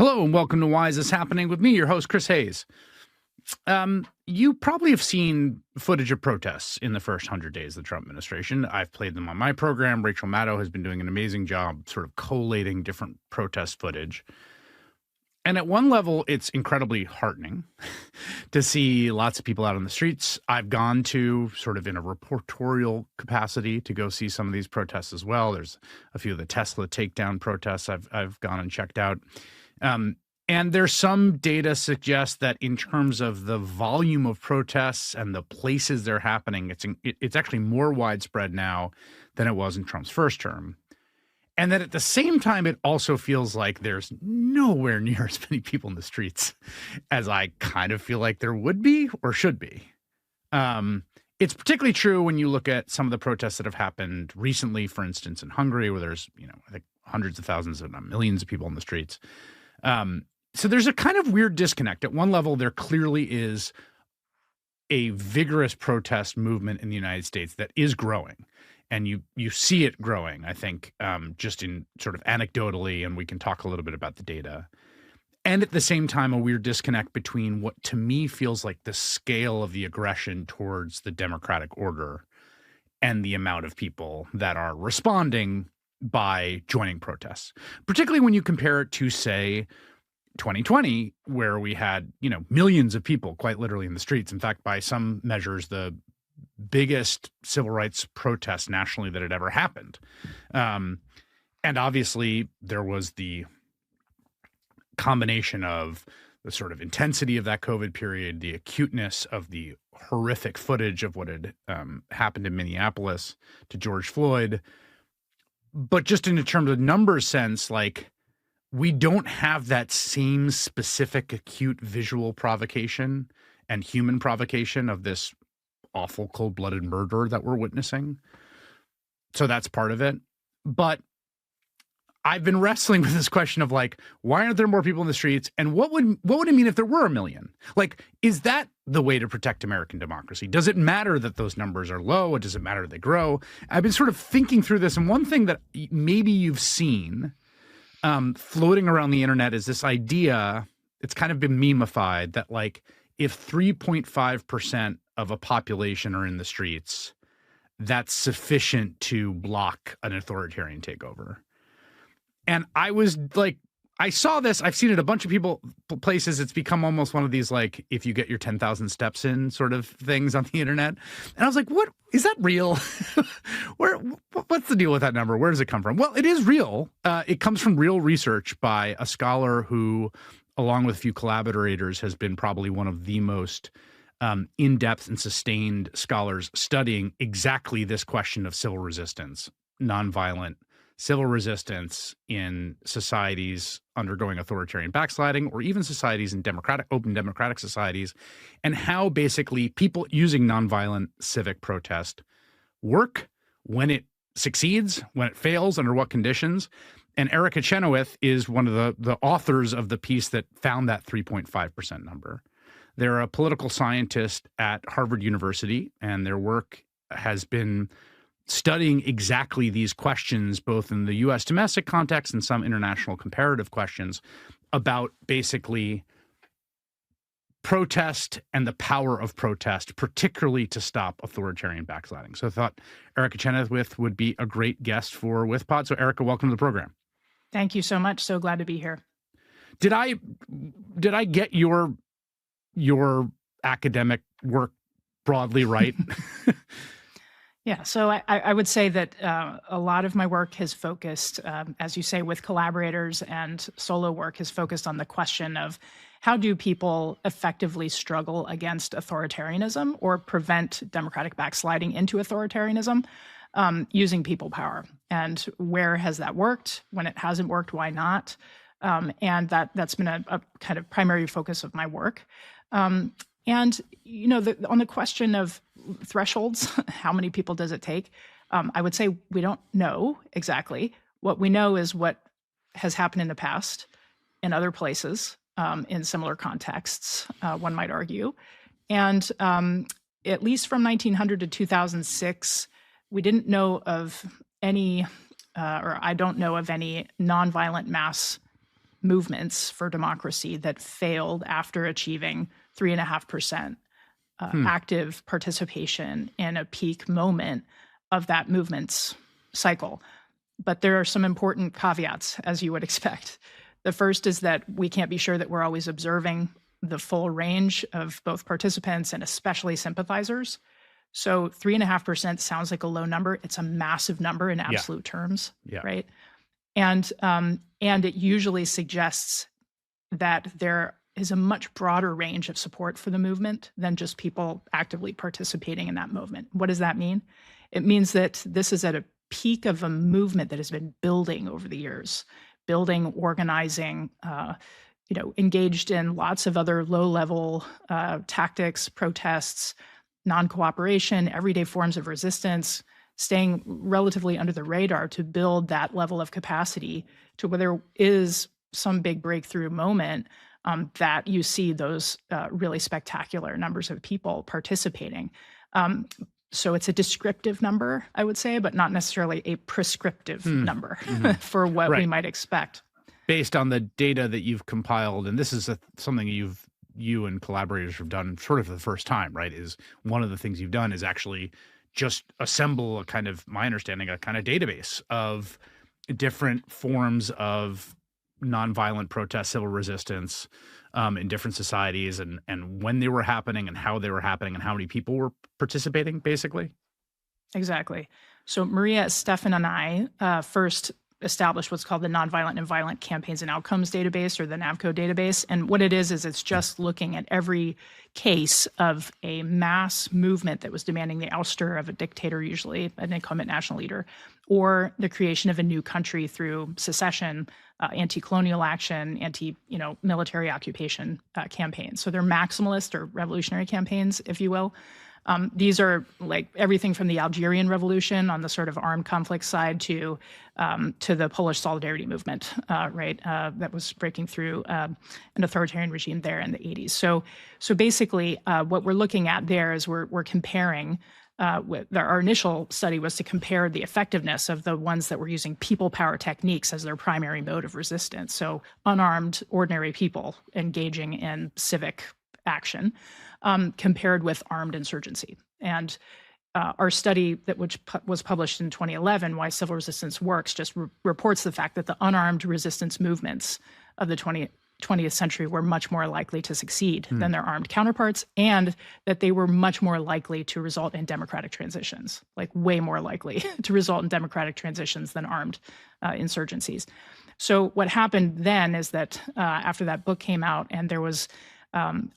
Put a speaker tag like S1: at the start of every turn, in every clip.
S1: Hello and welcome to Why Is This Happening with me, your host, Chris Hayes. You probably have seen footage of protests in the first 100 days of the Trump administration. I've played them on my program. Rachel Maddow has been doing an amazing job sort of collating different protest footage. And at one level, it's incredibly heartening to see lots of people out on the streets. I've gone to sort of in a reportorial capacity to go see some of these protests as well. There's a few of the Tesla takedown protests I've gone and checked out. And there's some data suggests that in terms of the volume of protests and the places they're happening, it's actually more widespread now than it was in Trump's first term. And that at the same time, it also feels like there's nowhere near as many people in the streets as I kind of feel like there would be or should be. It's particularly true when you look at some of the protests that have happened recently, for instance, in Hungary, where there's, I think hundreds of thousands, if not millions of people in the streets. So there's a kind of weird disconnect. At one level, there clearly is a vigorous protest movement in the United States that is growing. And you see it growing, I think, just in sort of anecdotally, and we can talk a little bit about the data. And at the same time, a weird disconnect between what to me feels like the scale of the aggression towards the democratic order and the amount of people that are responding by joining protests, particularly when you compare it to, say, 2020, where we had, millions of people quite literally in the streets. In fact, by some measures, the biggest civil rights protest nationally that had ever happened. And obviously there was the combination of the sort of intensity of that COVID period, the acuteness of the horrific footage of what had happened in Minneapolis to George Floyd. But just in terms of numbers sense, like, we don't have that same specific acute visual provocation and human provocation of this awful cold-blooded murder that we're witnessing. So that's part of it. But I've been wrestling with this question of, like, why aren't there more people in the streets? And what would it mean if there were 1 million? Like, is that the way to protect American democracy? Does it matter that those numbers are low, or does it matter that they grow? I've been sort of thinking through this, and one thing that maybe you've seen floating around the internet is this idea, it's kind of been memeified, that, like, if 3.5% of a population are in the streets, that's sufficient to block an authoritarian takeover. And I was like, I saw this, I've seen it a bunch of places. It's become almost one of these, like, if you get your 10,000 steps in sort of things on the internet. And I was like, what, is that real? What's the deal with that number? Where does it come from? Well, it is real. It comes from real research by a scholar who, along with a few collaborators, has been probably one of the most in-depth and sustained scholars studying exactly this question of civil resistance, nonviolent civil resistance in societies undergoing authoritarian backsliding, or even societies in open democratic societies, and how basically people using nonviolent civic protest work, when it succeeds, when it fails, under what conditions. And Erica Chenoweth is one of the authors of the piece that found that 3.5% number. They're a political scientist at Harvard University, and their work has been studying exactly these questions, both in the U.S. domestic context and some international comparative questions about basically protest and the power of protest, particularly to stop authoritarian backsliding. So I thought Erica Chenoweth would be a great guest for WithPod. So Erica, welcome to the program.
S2: Thank you so much. So glad to be here.
S1: Did I get your academic work broadly right?
S2: Yeah, so I would say that a lot of my work has focused, as you say, with collaborators, and solo work has focused on the question of how do people effectively struggle against authoritarianism or prevent democratic backsliding into authoritarianism using people power, and where has that worked? When it hasn't worked, why not? And that's been a kind of primary focus of my work. And, on the question of thresholds, how many people does it take? I would say we don't know exactly. What we know is what has happened in the past in other places, in similar contexts, one might argue. And at least from 1900 to 2006, we didn't know of any, or I don't know of any nonviolent mass movements for democracy that failed after achieving 3.5% active participation in a peak moment of that movement's cycle. But there are some important caveats, as you would expect. The first is that we can't be sure that we're always observing the full range of both participants and especially sympathizers. So 3.5% sounds like a low number. It's a massive number in absolute terms, right? And it usually suggests that there is a much broader range of support for the movement than just people actively participating in that movement. What does that mean? It means that this is at a peak of a movement that has been building over the years, building, organizing, engaged in lots of other low-level tactics, protests, non-cooperation, everyday forms of resistance, staying relatively under the radar to build that level of capacity to where there is some big breakthrough moment that you see those really spectacular numbers of people participating. So it's a descriptive number, I would say, but not necessarily a prescriptive number for what we might expect.
S1: Based on the data that you've compiled, and this is something you and collaborators have done sort of for the first time, right? Is one of the things you've done is actually just assemble a kind of, my understanding, a kind of database of different forms of nonviolent protest, civil resistance in different societies, and when they were happening and how they were happening and how many people were participating, basically.
S2: Exactly. So Maria, Stefan, and I first established what's called the Nonviolent and Violent Campaigns and Outcomes database, or the NAVCO database. And what it is it's just looking at every case of a mass movement that was demanding the ouster of a dictator, usually an incumbent national leader, or the creation of a new country through secession, anti-colonial action, military occupation campaigns. So they're maximalist or revolutionary campaigns, if you will. These are like everything from the Algerian Revolution on the sort of armed conflict side to the Polish Solidarity movement, that was breaking through an authoritarian regime there in the 80s. So basically, what we're looking at there is we're comparing. Our initial study was to compare the effectiveness of the ones that were using people power techniques as their primary mode of resistance. So unarmed, ordinary people engaging in civic action, compared with armed insurgency. And our study which was published in 2011, Why Civil Resistance Works, just reports the fact that the unarmed resistance movements of the 20th century were much more likely to succeed than their armed counterparts, and that they were much more likely to result in democratic transitions, like way more likely to result in democratic transitions than armed insurgencies. So what happened then is that after that book came out and there was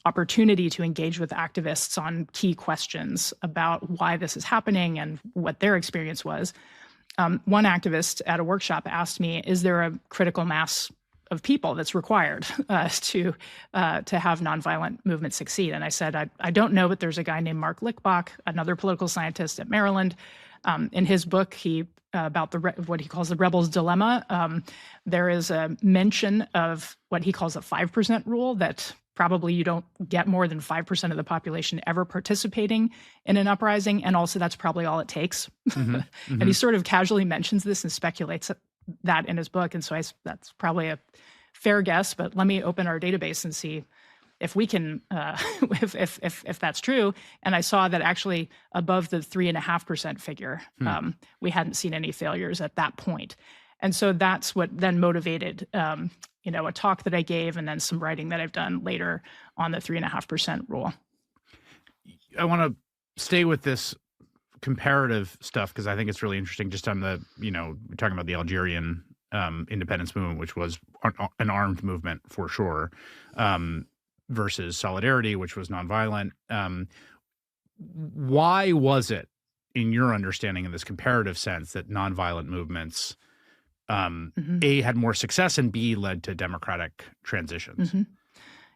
S2: opportunity to engage with activists on key questions about why this is happening and what their experience was. One activist at a workshop asked me, is there a critical mass of people that's required to have nonviolent movements succeed? And I said, I don't know, but there's a guy named Mark Lickbach, another political scientist at Maryland. In his book, about what he calls the rebel's dilemma, there is a mention of what he calls a 5% rule, that probably you don't get more than 5% of the population ever participating in an uprising. And also that's probably all it takes. And he sort of casually mentions this and speculates that in his book. And so that's probably a fair guess, but let me open our database and see if we can, if that's true. And I saw that actually above the 3.5% figure, we hadn't seen any failures at that point. And so that's what then motivated, a talk that I gave and then some writing that I've done later on the 3.5% rule.
S1: I want to stay with this comparative stuff because I think it's really interesting. Just on the, we're talking about the Algerian independence movement, which was an armed movement for sure, versus Solidarity, which was nonviolent. Why was it, in your understanding, in this comparative sense, that nonviolent movements A, had more success, and B, led to democratic transitions?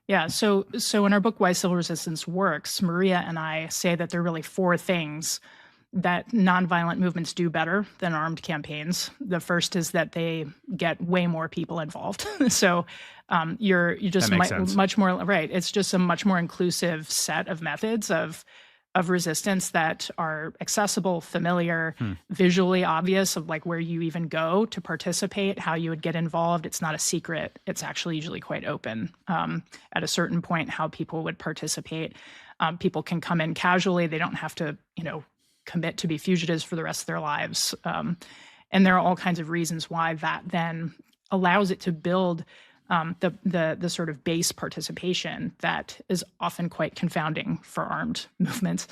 S2: Yeah, so in our book, Why Civil Resistance Works, Maria and I say that there are really four things that nonviolent movements do better than armed campaigns. The first is that they get way more people involved. So you're just much more, right. It's just a much more inclusive set of methods of of resistance that are accessible, familiar,
S1: Hmm.
S2: visually obvious of like where you even go to participate, how you would get involved. It's not a secret. It's actually usually quite open at a certain point how people would participate. People can come in casually. They don't have to, commit to be fugitives for the rest of their lives. And there are all kinds of reasons why that then allows it to build the sort of base participation that is often quite confounding for armed movements.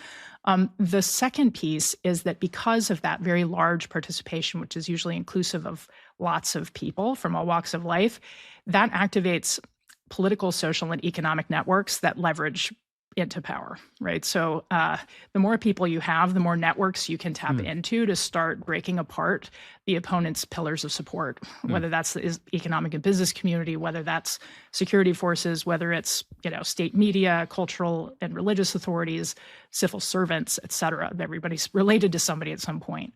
S2: The second piece is that because of that very large participation, which is usually inclusive of lots of people from all walks of life, that activates political, social, and economic networks that leverage into power, right? So the more people you have, the more networks you can tap into to start breaking apart the opponent's pillars of support, whether that's the economic and business community, whether that's security forces, whether it's state media, cultural and religious authorities, civil servants, et cetera. Everybody's related to somebody at some point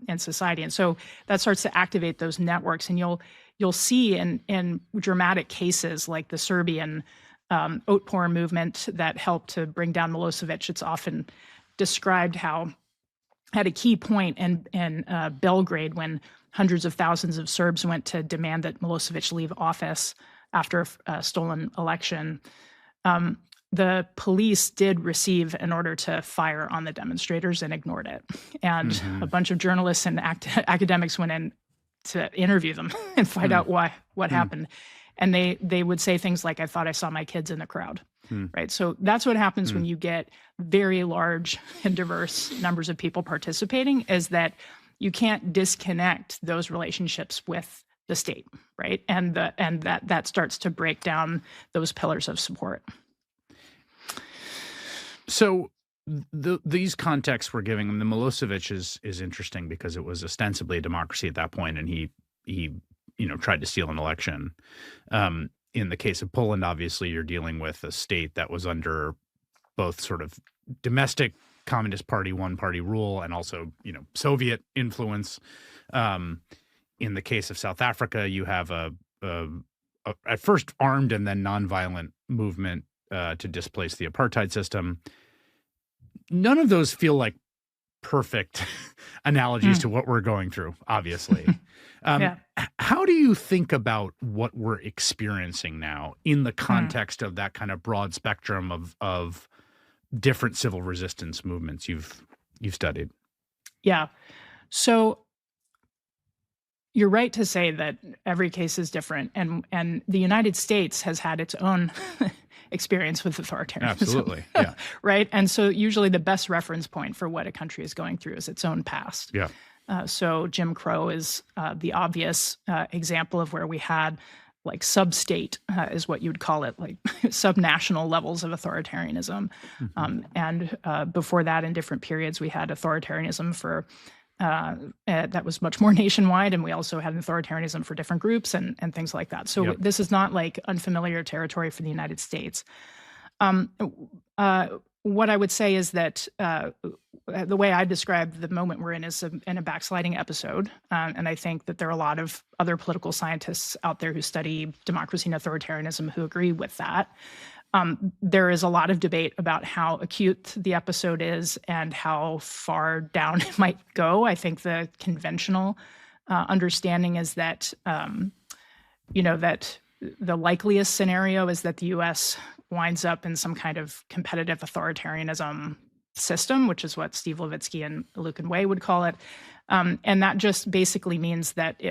S2: in society. And so that starts to activate those networks. And you'll see in dramatic cases like the Serbian Otpor movement that helped to bring down Milosevic. It's often described how at a key point in Belgrade, when hundreds of thousands of Serbs went to demand that Milosevic leave office after a stolen election, the police did receive an order to fire on the demonstrators and ignored it. And a bunch of journalists and academics went in to interview them and find out what happened. And they would say things like, "I thought I saw my kids in the crowd," right? So that's what happens when you get very large and diverse numbers of people participating, is that you can't disconnect those relationships with the state, right? And that starts to break down those pillars of support.
S1: So these contexts we're giving him, the Milosevic is interesting because it was ostensibly a democracy at that point, and he tried to steal an election. In the case of Poland, obviously, you're dealing with a state that was under both sort of domestic Communist Party, one-party rule, and also, Soviet influence. In the case of South Africa, you have a at first armed and then nonviolent movement to displace the apartheid system. None of those feel like perfect analogies to what we're going through, obviously. How do you think about what we're experiencing now in the context of that kind of broad spectrum of different civil resistance movements you've studied?
S2: Yeah. So you're right to say that every case is different, and the United States has had its own experience with authoritarianism.
S1: Absolutely, yeah.
S2: Right? And so usually the best reference point for what a country is going through is its own past.
S1: Yeah.
S2: So Jim Crow is the obvious example of where we had like sub-state is what you would call it, like subnational levels of authoritarianism. And before that, in different periods, we had authoritarianism for that was much more nationwide, and we also had authoritarianism for different groups and things like that. So this is not like unfamiliar territory for the United States. What I would say is that the way I describe the moment we're in is in a backsliding episode. And I think that there are a lot of other political scientists out there who study democracy and authoritarianism who agree with that. There is a lot of debate about how acute the episode is and how far down it might go. I think the conventional understanding is that, that the likeliest scenario is that the U.S. winds up in some kind of competitive authoritarianism system, which is what Steve Levitsky and Lucan Way would call it. And that just basically means that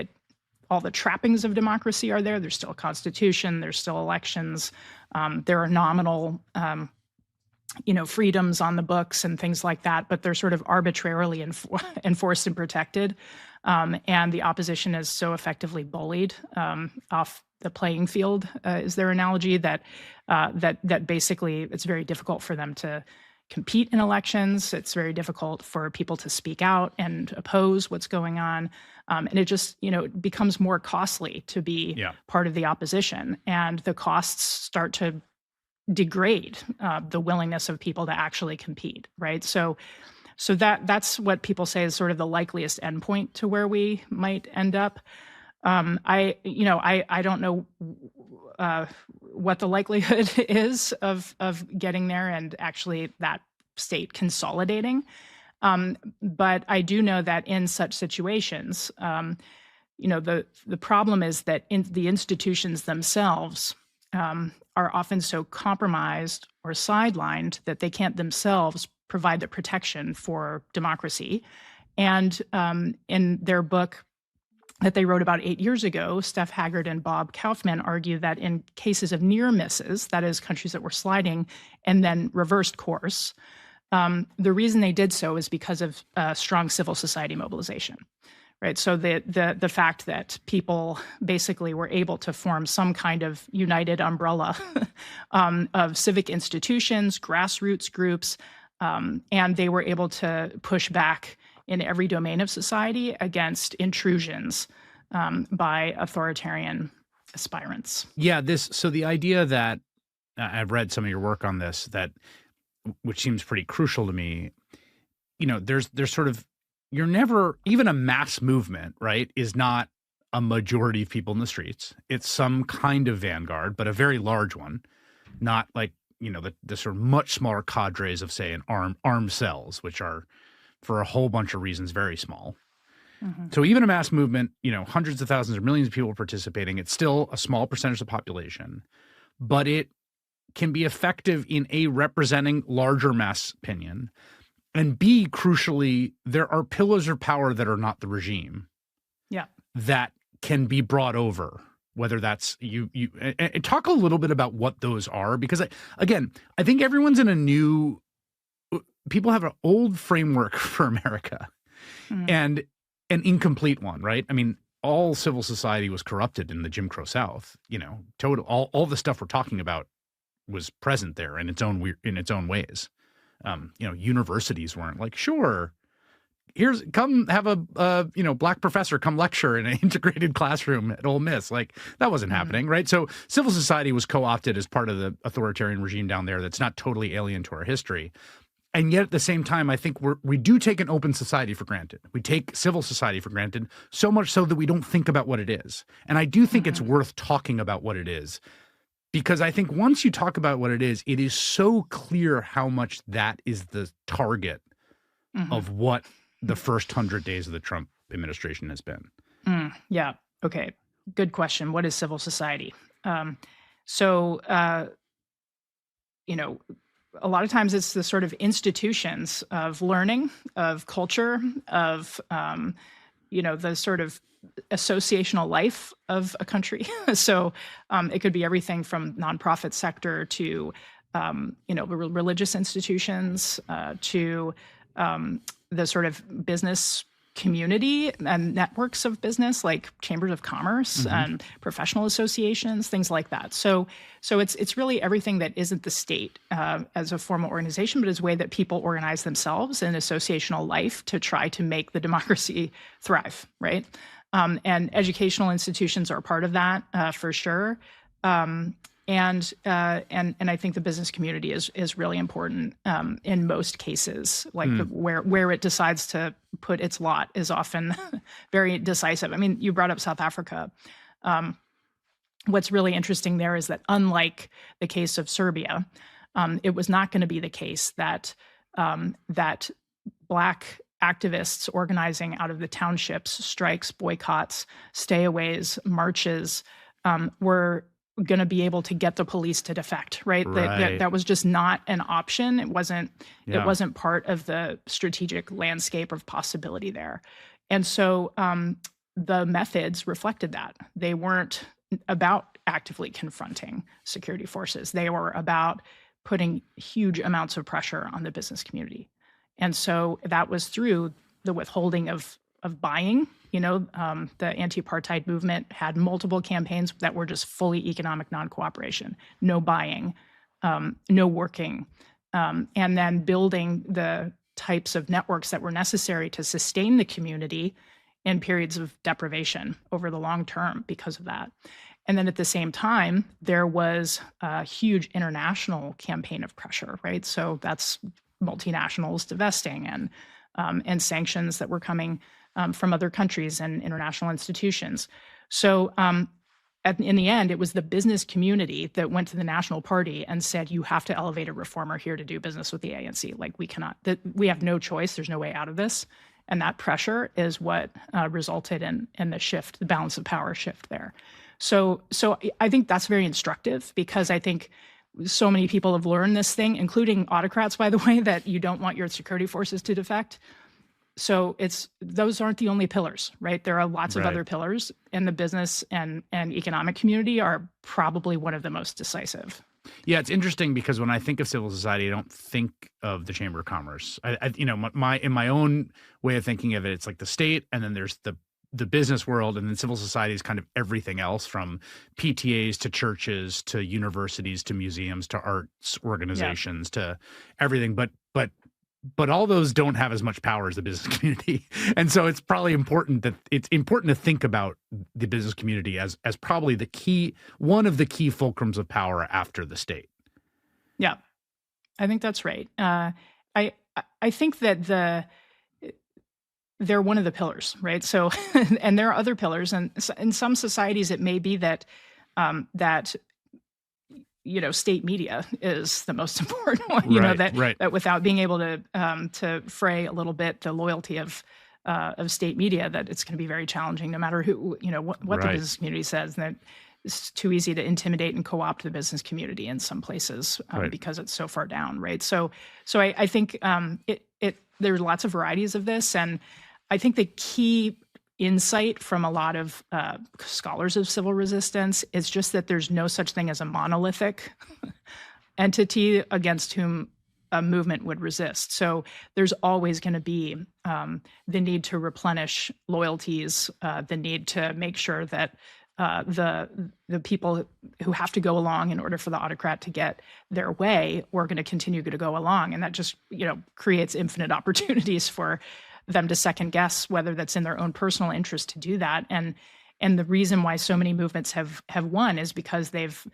S2: all the trappings of democracy are there. There's still a constitution, there's still elections, there are nominal freedoms on the books and things like that, but they're sort of arbitrarily enforced and protected. And the opposition is so effectively bullied off the playing field, is their analogy, that basically it's very difficult for them to compete in elections. It's very difficult for people to speak out and oppose what's going on. And it just, it becomes more costly to be part of the opposition. And the costs start to degrade the willingness of people to actually compete, right? So that's what people say is sort of the likeliest endpoint to where we might end up. I don't know what the likelihood is of getting there, and actually that state consolidating. But I do know that in such situations, the problem is that the institutions themselves are often so compromised or sidelined that they can't themselves provide the protection for democracy. And in their book that they wrote about 8 years ago, Steph Haggard and Bob Kaufman argue that in cases of near misses, that is, countries that were sliding and then reversed course, the reason they did so is because of strong civil society mobilization, right? So the fact that people basically were able to form some kind of united umbrella of civic institutions, grassroots groups, and they were able to push back in every domain of society against intrusions by authoritarian aspirants.
S1: Yeah, so the idea that I've read some of your work on this, which seems pretty crucial to me. There's sort of, you're never, even a mass movement, right, is not a majority of people in the streets. It's some kind of vanguard, but a very large one, not like, the sort of much smaller cadres of, say, an armed cells, which are, for a whole bunch of reasons, very small. Mm-hmm. So even a mass movement, hundreds of thousands or millions of people participating, it's still a small percentage of the population, but it can be effective in A, representing larger mass opinion, and B, crucially, there are pillars of power that are not the regime.
S2: Yeah. That
S1: can be brought over, whether that's and talk a little bit about what those are, because I think everyone's in people have an old framework for America, and an incomplete one, right? I mean, all civil society was corrupted in the Jim Crow South, all the stuff we're talking about was present there in its own ways. Universities weren't like, sure, come have a black professor come lecture in an integrated classroom at Ole Miss. Like, that wasn't happening, right? So civil society was co-opted as part of the authoritarian regime down there. That's not totally alien to our history. And yet at the same time, I think we do take an open society for granted. We take civil society for granted, so much so that we don't think about what it is. And I do think it's worth talking about what it is, because I think once you talk about what it is so clear how much that is the target of what the first 100 days of the Trump administration has been.
S2: Yeah. Okay. Good question. What is civil society? A lot of times it's the sort of institutions of learning, of culture, of, the sort of associational life of a country. So it could be everything from nonprofit sector to, religious institutions, to the sort of business community and networks of business, like chambers of commerce and professional associations, things like that. So it's really everything that isn't the state as a formal organization, but as a way that people organize themselves in associational life to try to make the democracy thrive, right? And educational institutions are part of that for sure. And I think the business community is really important in most cases. Like where it decides to put its lot is often very decisive. I mean, you brought up South Africa. What's really interesting there is that, unlike the case of Serbia, it was not going to be the case that that Black activists organizing out of the townships, strikes, boycotts, stayaways, marches, were going to be able to get the police to defect, right? That was just not an option. It wasn't part of the strategic landscape of possibility there. And so the methods reflected that. They weren't about actively confronting security forces. They were about putting huge amounts of pressure on the business community. And so that was through the withholding of buying. The anti-apartheid movement had multiple campaigns that were just fully economic non-cooperation, no buying, no working, and then building the types of networks that were necessary to sustain the community in periods of deprivation over the long term because of that. And then at the same time, there was a huge international campaign of pressure, right? So that's multinationals divesting and sanctions that were coming from other countries and international institutions. So in the end, it was the business community that went to the National Party and said, you have to elevate a reformer here to do business with the ANC. Like, we have no choice. There's no way out of this. And that pressure is what resulted in the shift, the balance of power shift there. So I think that's very instructive, because I think so many people have learned this thing, including autocrats, by the way, that you don't want your security forces to defect. So those aren't the only pillars, right? There are lots of other pillars, and the business and economic community are probably one of the most decisive.
S1: Yeah, it's interesting, because when I think of civil society, I don't think of the Chamber of Commerce. In my own way of thinking of it, it's like the state, and then there's the business world, and then civil society is kind of everything else, from PTAs to churches to universities to museums to arts organizations to everything. But all those don't have as much power as the business community. And so it's probably important to think about the business community as probably one of the key fulcrums of power after the state.
S2: Yeah, I think that's right. I think that they're one of the pillars, right? So, and there are other pillars, and in some societies it may be that state media is the most important one. That without being able to fray a little bit the loyalty of state media, that it's going to be very challenging, no matter who what the business community says. And that it's too easy to intimidate and co-opt the business community in some places because it's so far down, right? So I think there's lots of varieties of this, and I think the key insight from a lot of scholars of civil resistance is just that there's no such thing as a monolithic entity against whom a movement would resist. So there's always going to be the need to replenish loyalties, the need to make sure that the people who have to go along in order for the autocrat to get their way are going to continue to go along, and that just creates infinite opportunities for them to second guess whether that's in their own personal interest to do that. And the reason why so many movements have won is because they've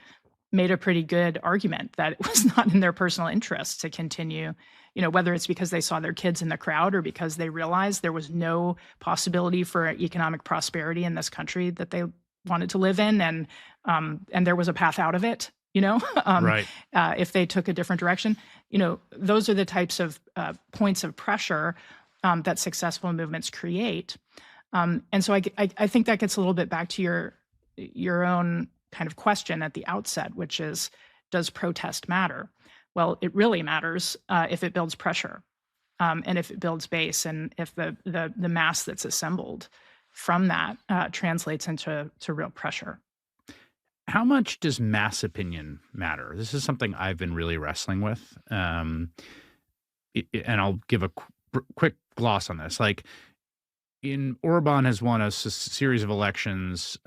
S2: made a pretty good argument that it was not in their personal interest to continue, whether it's because they saw their kids in the crowd or because they realized there was no possibility for economic prosperity in this country that they wanted to live in, and there was a path out of it, if they took a different direction. Those are the types of points of pressure that successful movements create. And so I think that gets a little bit back to your own kind of question at the outset, which is, does protest matter? Well, it really matters if it builds pressure, and if it builds base, and if the mass that's assembled from that translates into real pressure.
S1: How much does mass opinion matter? This is something I've been really wrestling with. And I'll give a quick gloss on this. Like, Orban has won a series of elections.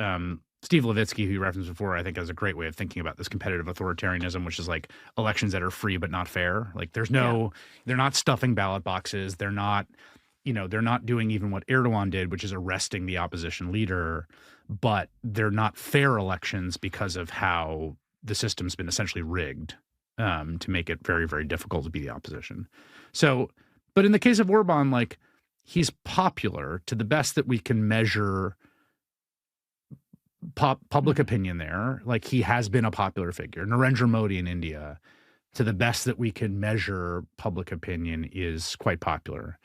S1: Steve Levitsky, who you referenced before, I think has a great way of thinking about this competitive authoritarianism, which is like elections that are free but not fair. Like, they're not stuffing ballot boxes. They're not doing even what Erdogan did, which is arresting the opposition leader, but they're not fair elections because of how the system's been essentially rigged to make it very, very difficult to be the opposition. So, but in the case of Orban, like, he's popular to the best that we can measure public opinion there. Like, he has been a popular figure. Narendra Modi in India, to the best that we can measure public opinion, is quite popular.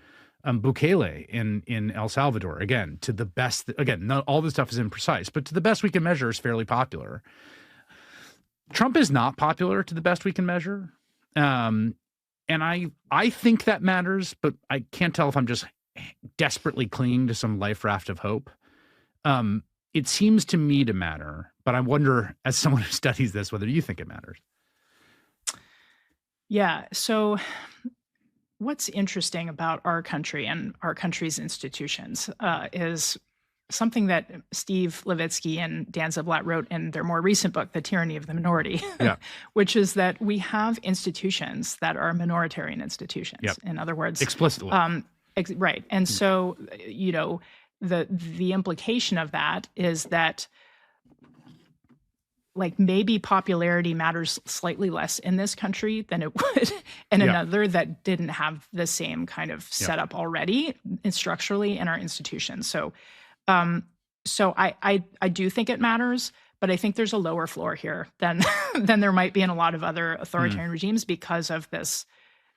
S1: Bukele in El Salvador, again, to the best, not all this stuff is imprecise, but to the best we can measure, is fairly popular. Trump is not popular to the best we can measure. And I think that matters, but I can't tell if I'm just desperately clinging to some life raft of hope. It seems to me to matter, but I wonder, as someone who studies this, whether you think it matters.
S2: Yeah. So what's interesting about our country and our country's institutions is something that Steve Levitsky and Dan Ziblatt wrote in their more recent book, The Tyranny of the Minority, which is that we have institutions that are minoritarian institutions. Yep. In other words,
S1: explicitly.
S2: Right. And so, the implication of that is that, like, maybe popularity matters slightly less in this country than it would in another that didn't have the same kind of setup already and structurally in our institutions. So I do think it matters, But I think there's a lower floor here than than there might be in a lot of other authoritarian regimes because of this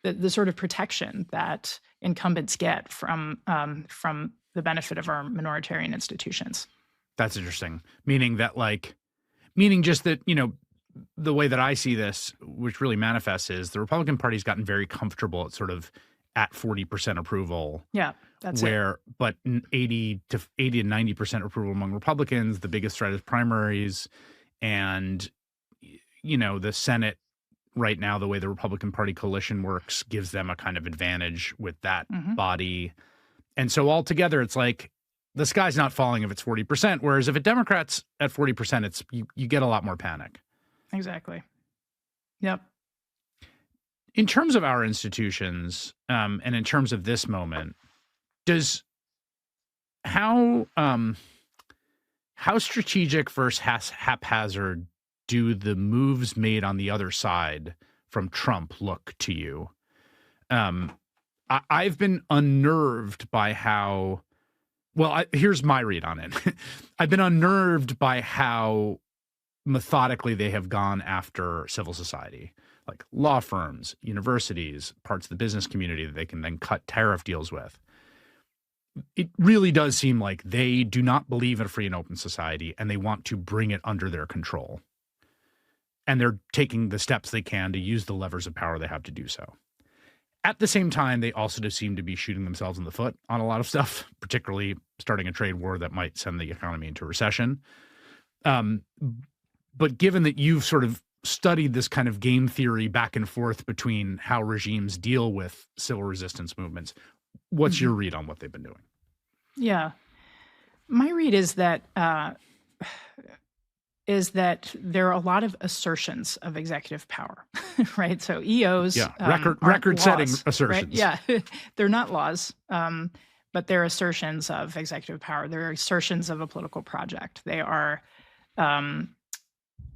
S2: the sort of protection that incumbents get from the benefit of our minoritarian institutions.
S1: That's interesting. Meaning just that, the way that I see this, which really manifests, is the Republican Party's gotten very comfortable at sort of at 40% approval.
S2: Yeah, that's it.
S1: But 80 to 90% approval among Republicans. The biggest threat is primaries. And, the Senate right now, the way the Republican Party coalition works, gives them a kind of advantage with that body. And so altogether, it's like the sky's not falling if it's 40%. Whereas if a Democrat's at 40%, you get a lot more panic.
S2: Exactly. Yep.
S1: In terms of our institutions, and in terms of this moment, how strategic versus haphazard do the moves made on the other side from Trump look to you? I've been unnerved by how. Well, here's my read on it. I've been unnerved by how methodically they have gone after civil society, like law firms, universities, parts of the business community that they can then cut tariff deals with. It really does seem like they do not believe in a free and open society, and they want to bring it under their control. And they're taking the steps they can to use the levers of power they have to do so. At the same time, they also just seem to be shooting themselves in the foot on a lot of stuff, particularly starting a trade war that might send the economy into recession. But given that you've sort of studied this kind of game theory back and forth between how regimes deal with civil resistance movements, what's your read on what they've been doing?
S2: Yeah. My read is that there are a lot of assertions of executive power, right? So EOs,
S1: record-setting assertions.
S2: Right? Yeah, they're not laws, but they're assertions of executive power. They're assertions of a political project. They're kind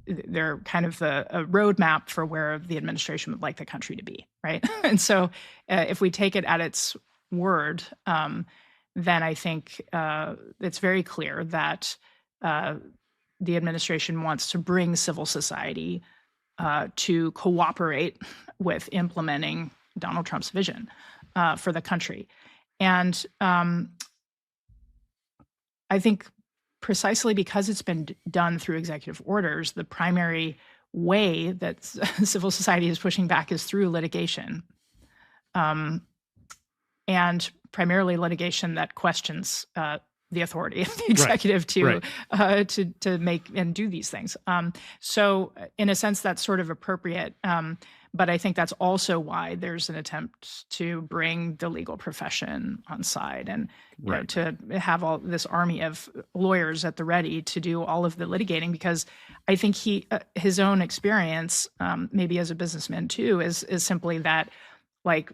S2: of a roadmap for where the administration would like the country to be, right? And so, if we take it at its word, then I think it's very clear that the administration wants to bring civil society to cooperate with implementing Donald Trump's vision for the country. And I think precisely because it's been done through executive orders, the primary way that civil society is pushing back is through litigation. And primarily litigation that questions the authority of the executive to make and do these things. So in a sense, that's sort of appropriate. But I think that's also why there's an attempt to bring the legal profession on side and to have all this army of lawyers at the ready to do all of the litigating, because I think his own experience, maybe as a businessman too, is simply that, like,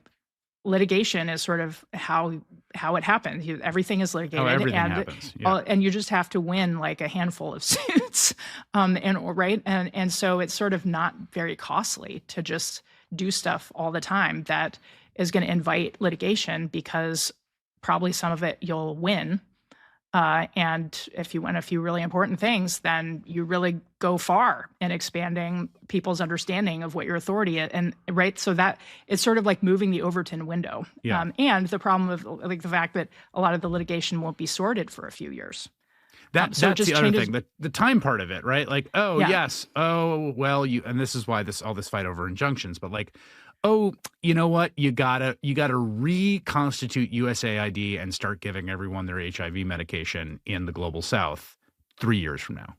S2: litigation is sort of how it happens. Everything is litigated,
S1: happens.
S2: And you just have to win like a handful of suits, and so it's sort of not very costly to just do stuff all the time that is going to invite litigation, because probably some of it you'll win. And if you win a few really important things, then you really go far in expanding people's understanding of what your authority is. And so that it's sort of like moving the Overton window.
S1: Yeah.
S2: And the problem of like the fact that a lot of the litigation won't be sorted for a few years.
S1: That's the other thing, the time part of it, right? Like, yes, well, and this is why all this fight over injunctions, but like, you know what? You gotta reconstitute USAID and start giving everyone their HIV medication in the global South 3 years from now.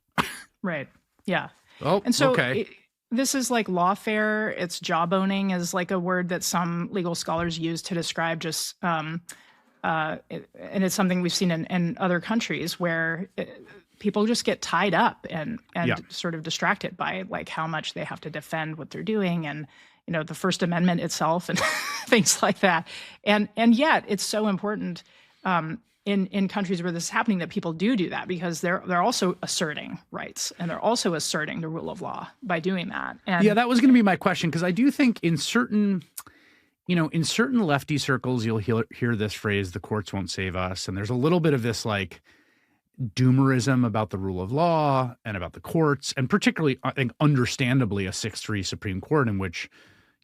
S2: Right. Yeah.
S1: Oh,
S2: and so
S1: okay.
S2: This is like lawfare. It's jawboning is like a word that some legal scholars use to describe just, and it's something we've seen in other countries where people just get tied up and sort of distracted by like how much they have to defend what they're doing, and the First Amendment itself and things like that. And yet it's so important in countries where this is happening that people do that, because they're also asserting rights and they're also asserting the rule of law by doing that. And
S1: that was going to be my question, because I do think in certain lefty circles, you'll hear this phrase, the courts won't save us. And there's a little bit of this like, doomerism about the rule of law and about the courts, and particularly, I think, understandably, a 6-3 Supreme Court in which,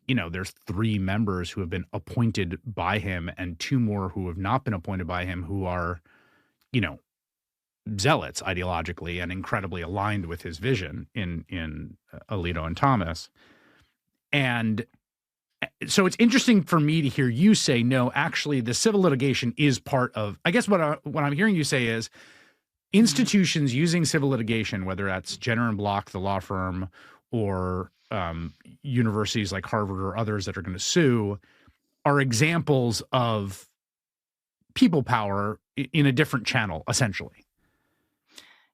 S1: there's 3 members who have been appointed by him and 2 more who have not been appointed by him who are, zealots ideologically and incredibly aligned with his vision in Alito and Thomas. And so it's interesting for me to hear you say, no, actually, the civil litigation is part of, I guess what I'm hearing you say is institutions using civil litigation, whether that's Jenner and Block, the law firm, or universities like Harvard or others that are going to sue, are examples of people power in a different channel, essentially.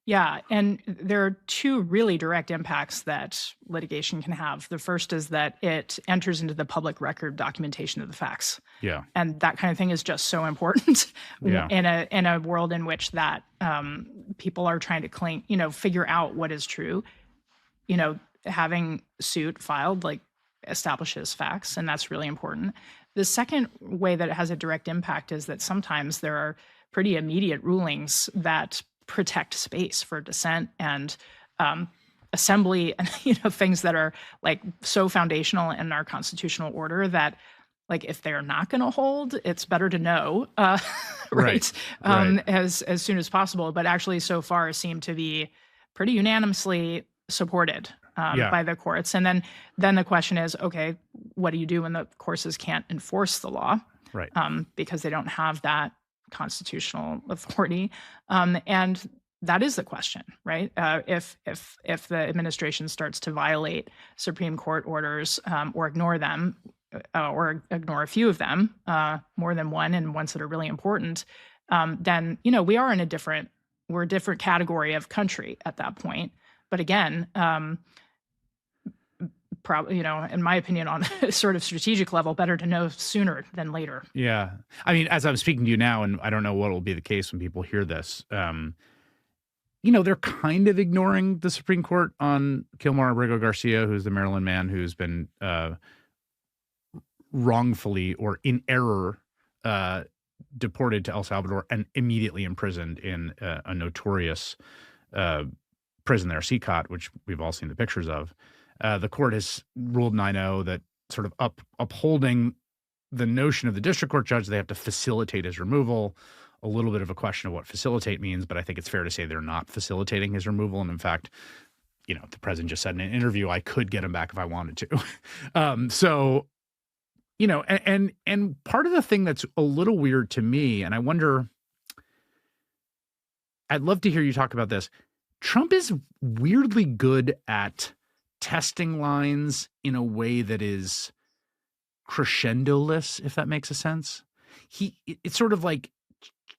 S2: Yeah, and there are 2 really direct impacts that litigation can have. The first is that it enters into the public record documentation of the facts.
S1: Yeah.
S2: And that kind of thing is just so important
S1: Yeah.
S2: in a world in which that people are trying to figure out what is true. Having suit filed establishes facts, and that's really important. The second way that it has a direct impact is that sometimes there are pretty immediate rulings that protect space for dissent and assembly, and things that are so foundational in our constitutional order that if they're not going to hold, it's better to know right. As soon as possible. But actually, so far, seem to be pretty unanimously supported by the courts. And then the question is, okay, what do you do when the courts can't enforce the law?
S1: Right.
S2: Because they don't have that constitutional authority. And that is the question, right? If the administration starts to violate Supreme Court orders or ignore them, or ignore a few of them, more than one, and ones that are really important, then we're a different category of country at that point. But again, probably, in my opinion, on a sort of strategic level, better to know sooner than later.
S1: Yeah. I mean, as I'm speaking to you now, and I don't know what will be the case when people hear this, they're kind of ignoring the Supreme Court on Kilmar Abrego Garcia, who's the Maryland man who's been wrongfully or in error deported to El Salvador and immediately imprisoned in a notorious prison there, CCOT, which we've all seen the pictures of. The court has ruled 9-0 that sort of upholding the notion of the district court judge, they have to facilitate his removal. A little bit of a question of what facilitate means, but I think it's fair to say they're not facilitating his removal. And in fact, the president just said in an interview, I could get him back if I wanted to. So, and part of the thing that's a little weird to me, and I wonder, I'd love to hear you talk about this. Trump is weirdly good at testing lines in a way that is crescendo-less, if that makes a sense. It's sort of like,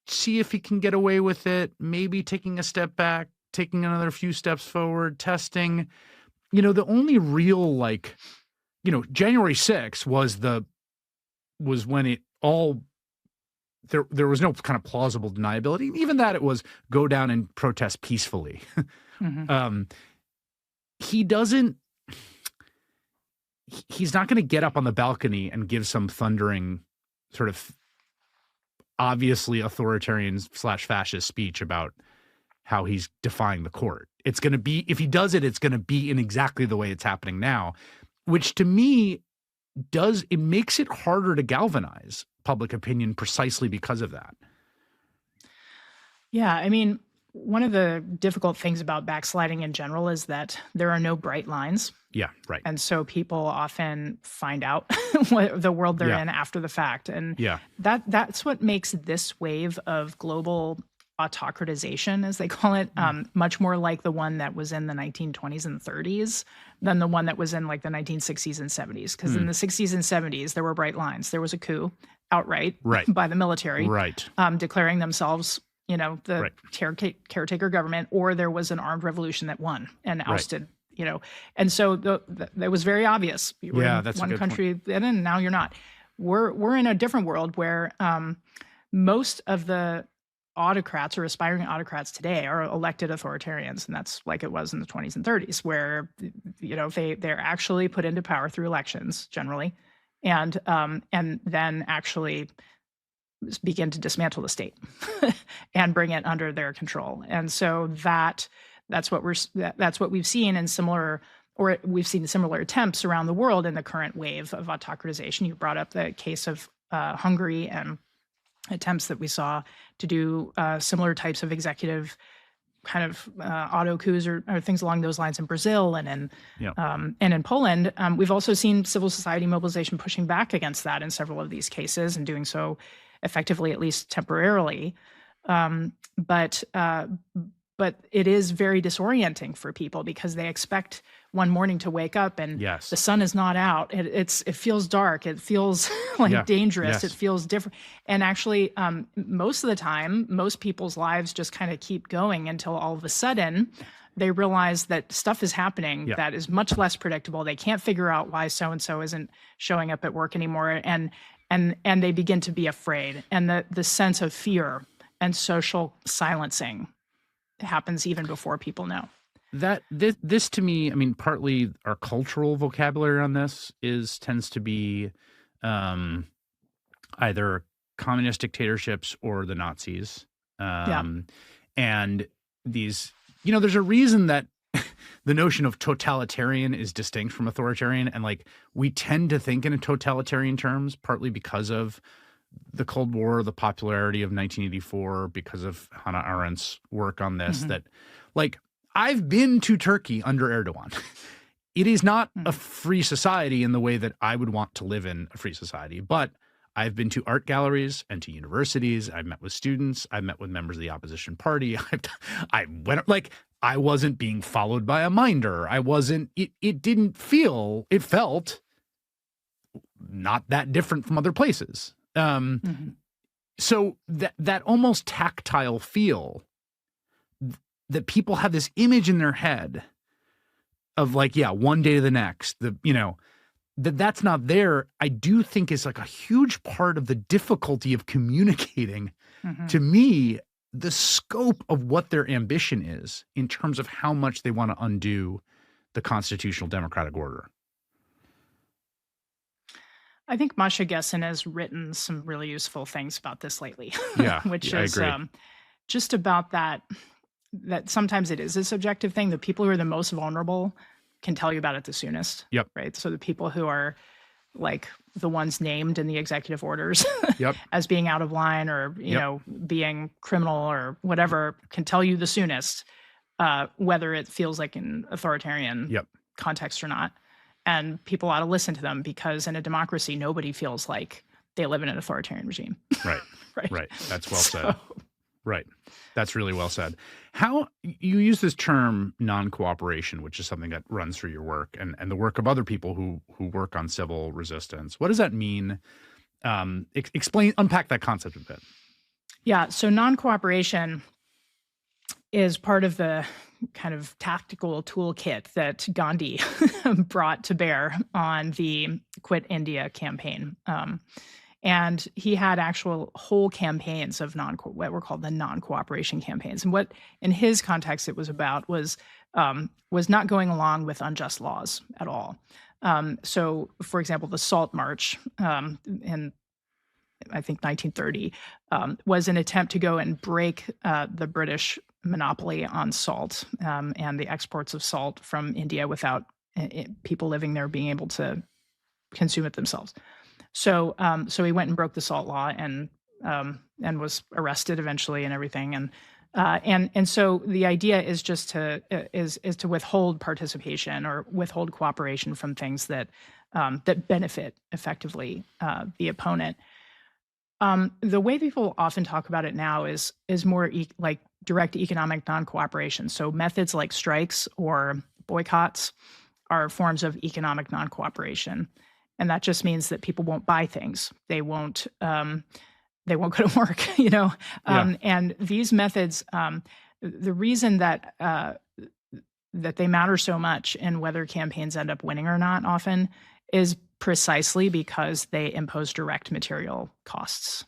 S1: see if he can get away with it, maybe taking a step back, taking another few steps forward, testing. The only real January 6th was when it all, there was no kind of plausible deniability. Even that it was go down and protest peacefully. Mm-hmm. He's not going to get up on the balcony and give some thundering sort of obviously authoritarian / fascist speech about how he's defying the court. It's going to be, if he does it, it's going to be in exactly the way it's happening now, which to me it makes it harder to galvanize public opinion precisely because of that.
S2: Yeah, I mean, one of the difficult things about backsliding in general is that there are no bright lines.
S1: Yeah, right.
S2: And so people often find out what the world they're in after the fact. And that's what makes this wave of global autocratization, as they call it, much more like the one that was in the 1920s and 30s than the one that was in the 1960s and 70s. Because in the 60s and 70s, there were bright lines. There was a coup outright by the military, declaring themselves the caretaker government, or there was an armed revolution that won and ousted, and so that was very obvious. You were in
S1: that's
S2: one
S1: a good
S2: country
S1: point.
S2: then, and now you're not. We're in a different world where most of the autocrats or aspiring autocrats today are elected authoritarians, and that's like it was in the 20s and 30s, where they're actually put into power through elections generally, and then actually begin to dismantle the state and bring it under their control. And so that's what we've seen in similar, or we've seen similar attempts around the world in the current wave of autocratization. You brought up the case of Hungary and attempts that we saw to do similar types of executive kind of auto coups or things along those lines in Brazil and in Poland. We've also seen civil society mobilization pushing back against that in several of these cases and doing so effectively, at least temporarily. But it is very disorienting for people because they expect one morning to wake up and the sun is not out. It feels dark. It feels like dangerous. It feels different. And actually, most of the time, most people's lives just kind of keep going until all of a sudden they realize that stuff is happening that is much less predictable. They can't figure out why so-and-so isn't showing up at work anymore. And they begin to be afraid. And the sense of fear and social silencing happens even before people know.
S1: This to me, I mean, partly our cultural vocabulary on this tends to be either communist dictatorships or the Nazis. And these, there's a reason that the notion of totalitarian is distinct from authoritarian. And like, we tend to think in totalitarian terms, partly because of the Cold War, the popularity of 1984, because of Hannah Arendt's work on this, that like, I've been to Turkey under Erdogan. It is not a free society in the way that I would want to live in a free society, but I've been to art galleries and to universities. I've met with students. I've met with members of the opposition party. I wasn't being followed by a minder. It felt not that different from other places. So that almost tactile feel that people have this image in their head of like, one day to the next, that's not there, I do think is like a huge part of the difficulty of communicating to me the scope of what their ambition is in terms of how much they want to undo the constitutional democratic order.
S2: I think Masha Gessen has written some really useful things about this lately, which is just about that sometimes it is a subjective thing. The people who are the most vulnerable can tell you about it the soonest. Right. So the people who are like the ones named in the executive orders as being out of line or, being criminal or whatever can tell you the soonest whether it feels like an authoritarian context or not. And people ought to listen to them because in a democracy, nobody feels like they live in an authoritarian regime. Right.
S1: That's well said. Right. That's really well said. How you use this term non-cooperation, which is something that runs through your work and the work of other people who work on civil resistance. What does that mean? Unpack that concept a bit.
S2: Yeah. So non-cooperation is part of the kind of tactical toolkit that Gandhi brought to bear on the Quit India campaign. And he had actual whole campaigns of what were called the non-cooperation campaigns. And what, in his context, it was about was not going along with unjust laws at all. So, for example, the Salt March in, I think, 1930 was an attempt to go and break the British monopoly on salt and the exports of salt from India without people living there being able to consume it themselves. So he went and broke the salt law and was arrested eventually and everything. And so the idea is just to withhold participation or withhold cooperation from things that benefit effectively the opponent. The way people often talk about it now is more like direct economic non-cooperation. So methods like strikes or boycotts are forms of economic non-cooperation. And that just means that people won't buy things. They won't go to work, And these methods, the reason that they matter so much in whether campaigns end up winning or not often is precisely because they impose direct material costs,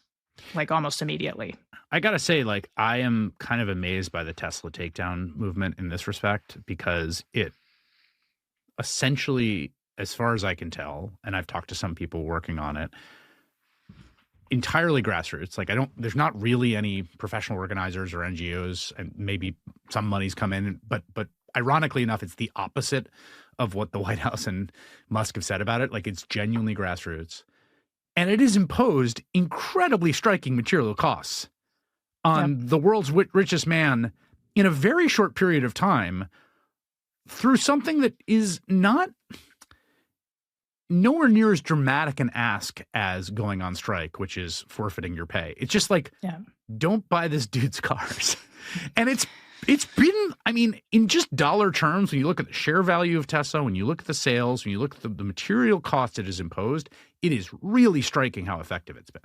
S2: like almost immediately.
S1: I got to say, like, I am kind of amazed by the Tesla takedown movement in this respect because it essentially, as far as I can tell, and I've talked to some people working on it, entirely grassroots. Like there's not really any professional organizers or NGOs, and maybe some money's come in, but ironically enough, it's the opposite of what the White House and Musk have said about it. Like, it's genuinely grassroots. And it has imposed incredibly striking material costs on the world's richest man in a very short period of time through something that is nowhere near as dramatic an ask as going on strike, which is forfeiting your pay. It's just like, don't buy this dude's cars. And it's been, I mean, in just dollar terms, when you look at the share value of Tesla, when you look at the sales, when you look at the material cost it has imposed, it is really striking how effective it's been.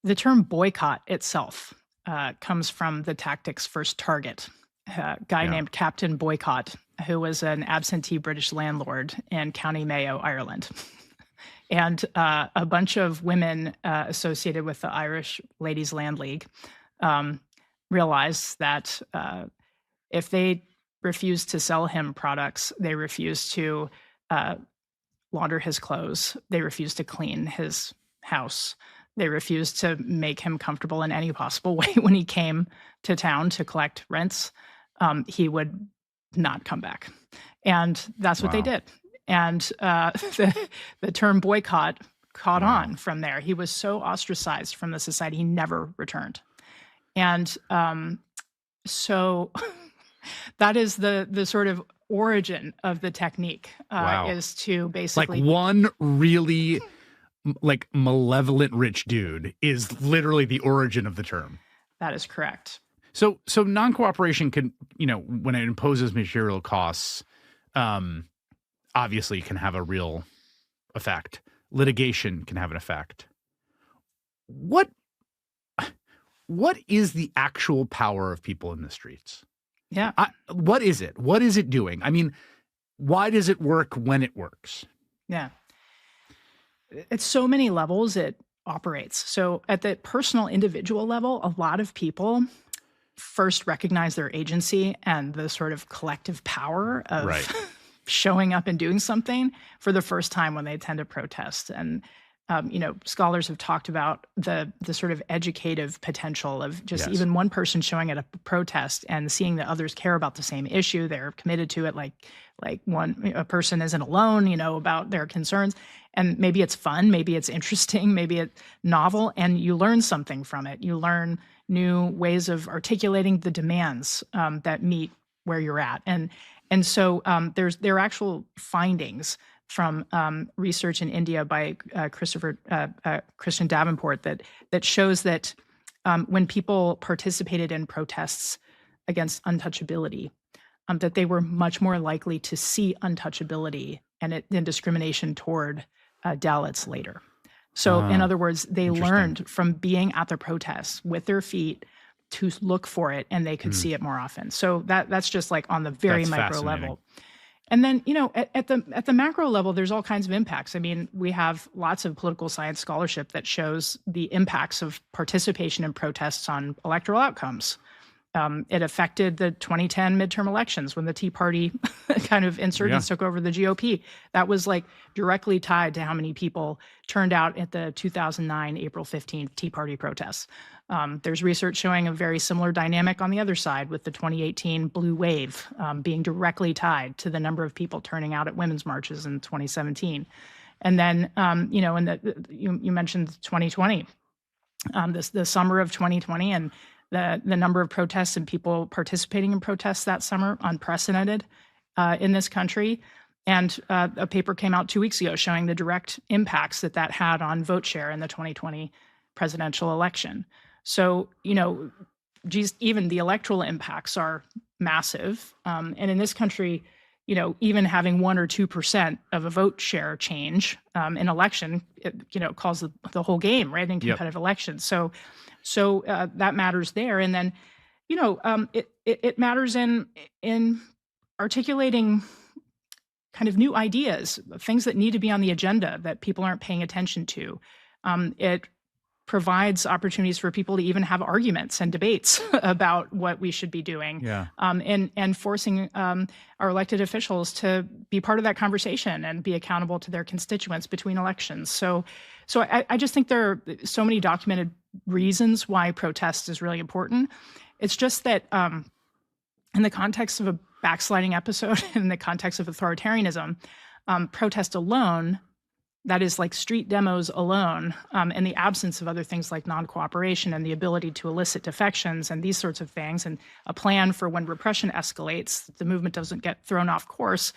S2: The term boycott itself comes from the tactic's first target, a guy named Captain Boycott, who was an absentee British landlord in County Mayo, Ireland. And a bunch of women associated with the Irish Ladies Land League realized that if they refused to sell him products, they refused to launder his clothes, they refused to clean his house, they refused to make him comfortable in any possible way when he came to town to collect rents, he would not come back. And that's what they did. And the term boycott caught on from there. He was so ostracized from the society, he never returned. And so that is the sort of origin of the technique, is to basically...
S1: Like one really like malevolent rich dude is literally the origin of the term.
S2: That is correct.
S1: So non-cooperation can, when it imposes material costs, obviously can have a real effect. Litigation can have an effect. What is the actual power of people in the streets?
S2: Yeah.
S1: What is it? What is it doing? I mean, why does it work when it works?
S2: Yeah. At so many levels it operates. So at the personal individual level, a lot of people first recognize their agency and the sort of collective power of showing up and doing something for the first time when they attend a protest. And scholars have talked about the sort of educative potential of just even one person showing at a protest and seeing that others care about the same issue. They're committed to it, like a person isn't alone, about their concerns. And maybe it's fun, maybe it's interesting, maybe it's novel, and you learn something from it. You learn new ways of articulating the demands that meet where you're at. And so there are actual findings from research in India by Christian Davenport that shows that when people participated in protests against untouchability, that they were much more likely to see untouchability and discrimination toward Dalits later. So in other words, they learned from being at the protests with their feet to look for it, and they could see it more often. So that's just like on the very micro level. And then, at the macro level, there's all kinds of impacts. I mean, we have lots of political science scholarship that shows the impacts of participation in protests on electoral outcomes. It affected the 2010 midterm elections when the Tea Party kind of insurgents took over the GOP. That was like directly tied to how many people turned out at the 2009 April 15th Tea Party protests. There's research showing a very similar dynamic on the other side with the 2018 Blue Wave being directly tied to the number of people turning out at women's marches in 2017. And then, you mentioned 2020, the summer of 2020, and the number of protests and people participating in protests that summer, unprecedented in this country. And a paper came out 2 weeks ago showing the direct impacts that had on vote share in the 2020 presidential election. So, even the electoral impacts are massive. And in this country, even having 1 or 2% of a vote share change in election, calls the whole game, right, in competitive elections. So that matters there. And then, it matters in articulating kind of new ideas, things that need to be on the agenda that people aren't paying attention to. It provides opportunities for people to even have arguments and debates about what we should be doing.
S1: Yeah.
S2: And forcing our elected officials to be part of that conversation and be accountable to their constituents between elections. So I just think there are so many documented reasons why protest is really important. It's just that in the context of a backsliding episode, in the context of authoritarianism, protest alone, that is like street demos alone, in the absence of other things like non-cooperation and the ability to elicit defections and these sorts of things, and a plan for when repression escalates, the movement doesn't get thrown off course,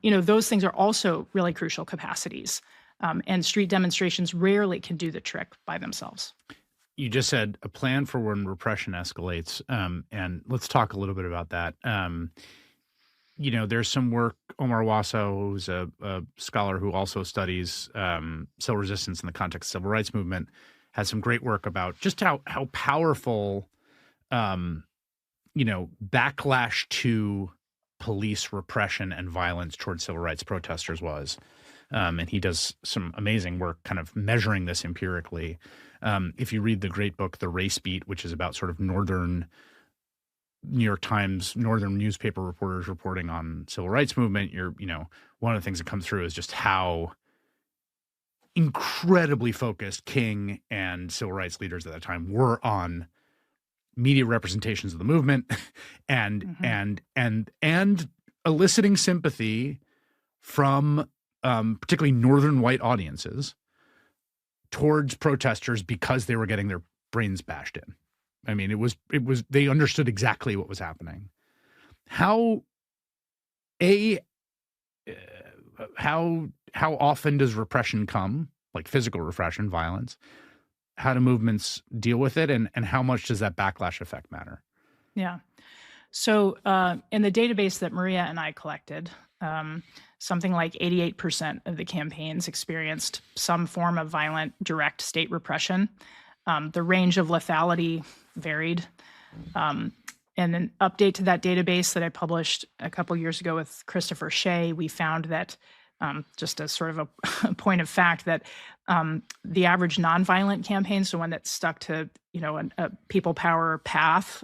S2: those things are also really crucial capacities. And street demonstrations rarely can do the trick by themselves.
S1: You just said a plan for when repression escalates, and let's talk a little bit about that. There's some work, Omar Wasso, who's a scholar who also studies civil resistance in the context of the civil rights movement, has some great work about just how powerful, backlash to police repression and violence towards civil rights protesters was. And he does some amazing work kind of measuring this empirically. If you read the great book, The Race Beat, which is about sort of northern New York Times, northern newspaper reporters reporting on civil rights movement, one of the things that comes through is just how incredibly focused King and civil rights leaders at that time were on media representations of the movement and eliciting sympathy from particularly northern white audiences towards protesters because they were getting their brains bashed in. I mean, it was they understood exactly what was happening. How often does repression come, like physical repression, violence? How do movements deal with it, and how much does that backlash effect matter?
S2: Yeah. So in the database that Maria and I collected, something like 88% of the campaigns experienced some form of violent direct state repression. The range of lethality varied. And an update to that database that I published a couple years ago with Christopher Shea, we found that, just as sort of a point of fact, that the average nonviolent campaign, so one that stuck to a people power path,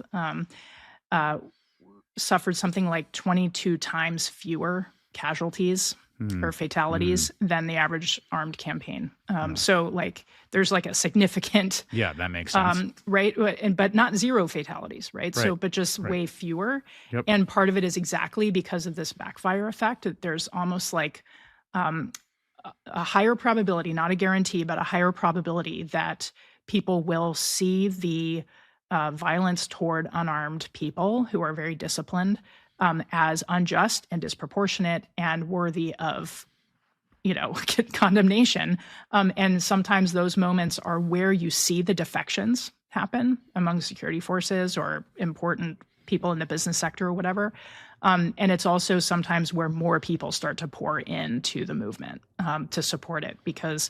S2: suffered something like 22 times fewer casualties or fatalities than the average armed campaign. So there's like a significant,
S1: that makes sense.
S2: Right. But not zero fatalities. Right. So, but just way fewer.
S1: Yep.
S2: And part of it is exactly because of this backfire effect, that there's almost like a higher probability, not a guarantee, but a higher probability that people will see the violence toward unarmed people who are very disciplined as unjust and disproportionate and worthy of, condemnation. And sometimes those moments are where you see the defections happen among security forces or important people in the business sector or whatever. And it's also sometimes where more people start to pour into the movement to support it, because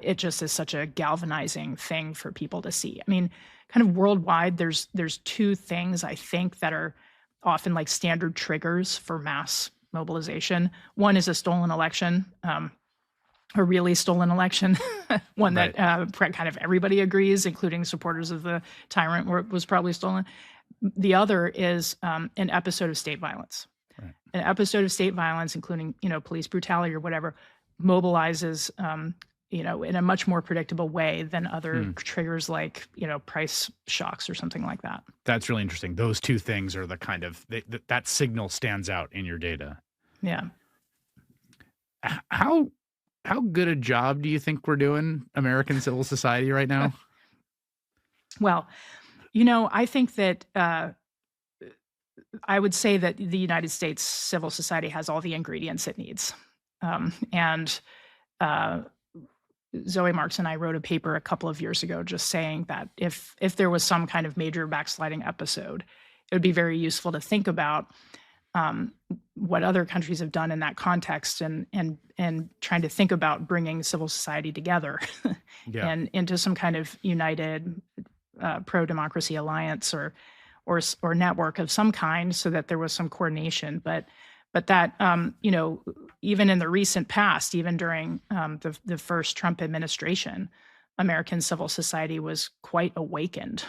S2: it just is such a galvanizing thing for people to see. I mean, kind of worldwide, there's two things I think that are often like standard triggers for mass mobilization. One is a stolen election, a really stolen election, one that kind of everybody agrees, including supporters of the tyrant, was probably stolen. The other is an episode of state violence. Right. An episode of state violence, including police brutality or whatever, mobilizes in a much more predictable way than other triggers like, price shocks or something like that.
S1: That's really interesting. Those two things are the kind of, that signal stands out in your data.
S2: Yeah.
S1: How good a job do you think we're doing, American civil society, right now?
S2: Well, I think that I would say that the United States civil society has all the ingredients it needs. And Zoe Marks and I wrote a paper a couple of years ago just saying that if there was some kind of major backsliding episode, it would be very useful to think about what other countries have done in that context, and trying to think about bringing civil society together and into some kind of united pro-democracy alliance or network of some kind, so that there was some coordination. But that, even in the recent past, even during the first Trump administration, American civil society was quite awakened,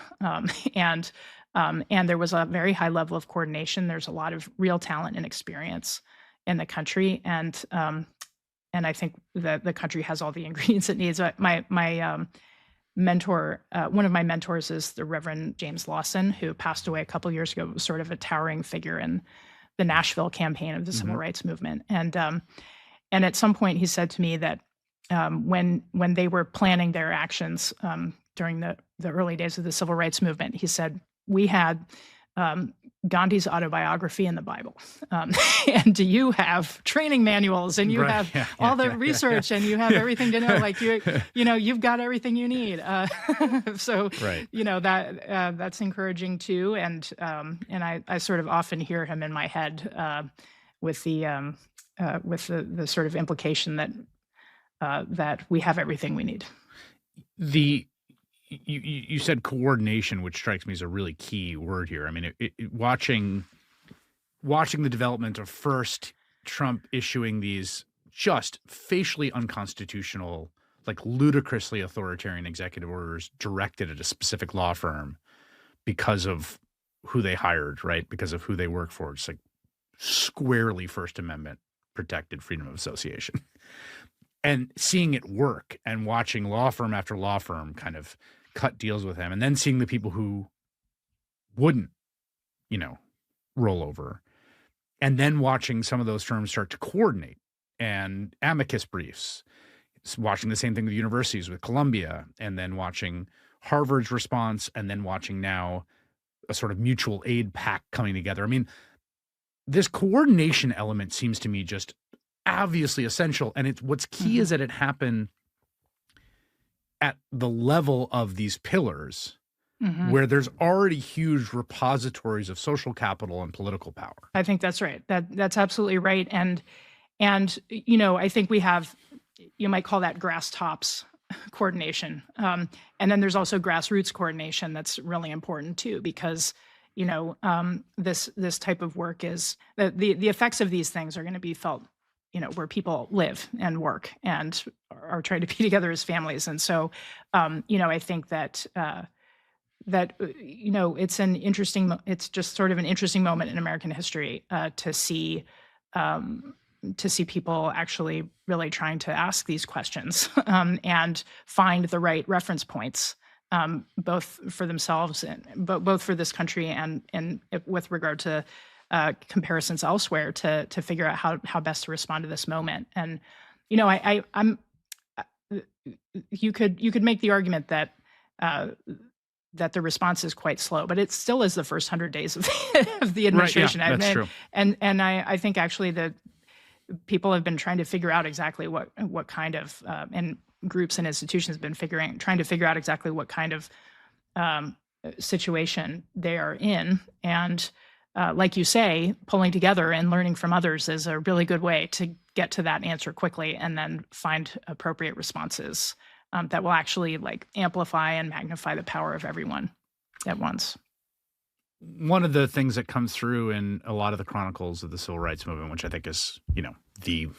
S2: and and there was a very high level of coordination. There's a lot of real talent and experience in the country, and I think that the country has all the ingredients it needs. My mentor, one of my mentors, is the Reverend James Lawson, who passed away a couple years ago. Was sort of a towering figure in the Nashville campaign of the civil rights movement, and at some point he said to me that when they were planning their actions during the early days of the civil rights movement, he said, we had Gandhi's autobiography in the Bible. And do you have training manuals, and you have all the research, and you have everything to know, like you've got everything you need. So, that's encouraging too. And I sort of often hear him in my head with the sort of implication that we have everything we need.
S1: You said coordination, which strikes me as a really key word here. I mean, watching the development of first Trump issuing these just facially unconstitutional, like ludicrously authoritarian executive orders directed at a specific law firm because of who they hired, right? Because of who they work for. It's like squarely First Amendment protected freedom of association. And seeing it work and watching law firm after law firm kind of cut deals with him, and then seeing the people who wouldn't, roll over, and then watching some of those firms start to coordinate and amicus briefs, watching the same thing with universities, with Columbia, and then watching Harvard's response, and then watching now a sort of mutual aid pact coming together. I mean, this coordination element seems to me just obviously essential. And what's key is that it happened at the level of these pillars where there's already huge repositories of social capital and political power.
S2: I think that's right. That's absolutely right. And I think we have, you might call that grass tops coordination. And then there's also grassroots coordination that's really important too, because this type of work is the effects of these things are going to be felt where people live and work and are trying to be together as families. And so, I think that it's just sort of an interesting moment in American history to see people actually really trying to ask these questions and find the right reference points, both for themselves and both for this country and with regard to comparisons elsewhere to figure out how best to respond to this moment. And you could make the argument that the response is quite slow, but it still is the first 100 days of the administration.
S1: Right, yeah, that's true.
S2: And I think actually that people have been trying to figure out exactly what kind of and groups and institutions have been trying to figure out exactly what kind of situation they are in. And like you say, pulling together and learning from others is a really good way to get to that answer quickly and then find appropriate responses that will actually amplify and magnify the power of everyone at once.
S1: One of the things that comes through in a lot of the chronicles of the civil rights movement, which I think is, the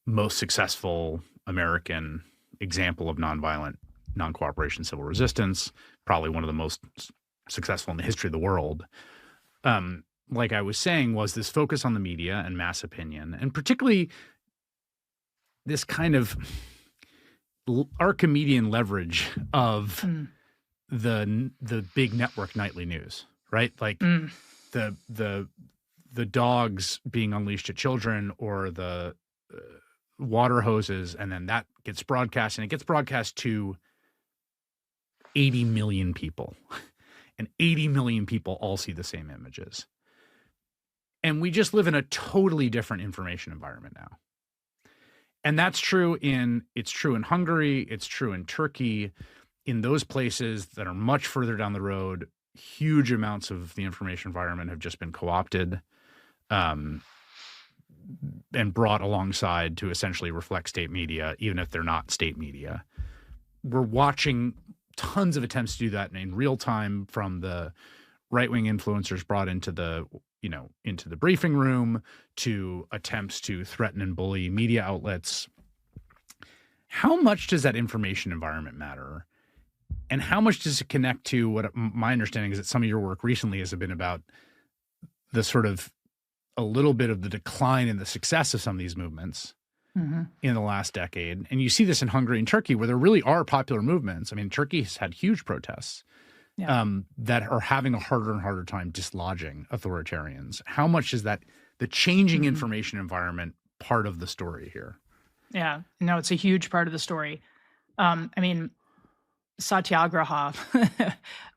S1: most successful American example of nonviolent, non-cooperation civil resistance, probably one of the most successful in the history of the world, like I was saying, was this focus on the media and mass opinion, and particularly this kind of Archimedean leverage of the big network nightly news, right? Like the dogs being unleashed at children, or the water hoses, and then that gets broadcast, and it gets broadcast to 80 million people. And 80 million people all see the same images. And we just live in a totally different information environment now. And that's true it's true in Hungary, it's true in Turkey, in those places that are much further down the road. Huge amounts of the information environment have just been co-opted and brought alongside to essentially reflect state media, even if they're not state media. We're watching tons of attempts to do that in real time, from the right-wing influencers brought into the briefing room to attempts to threaten and bully media outlets. How much does that information environment matter? And how much does it connect to what my understanding is that some of your work recently has been about the sort of a little bit of the decline in the success of some of these movements in the last decade. And you see this in Hungary and Turkey, where there really are popular movements. I mean, Turkey has had huge protests that are having a harder and harder time dislodging authoritarians. How much is that the changing information environment part of the story here?
S2: Yeah, no, it's a huge part of the story. I mean, Satyagraha,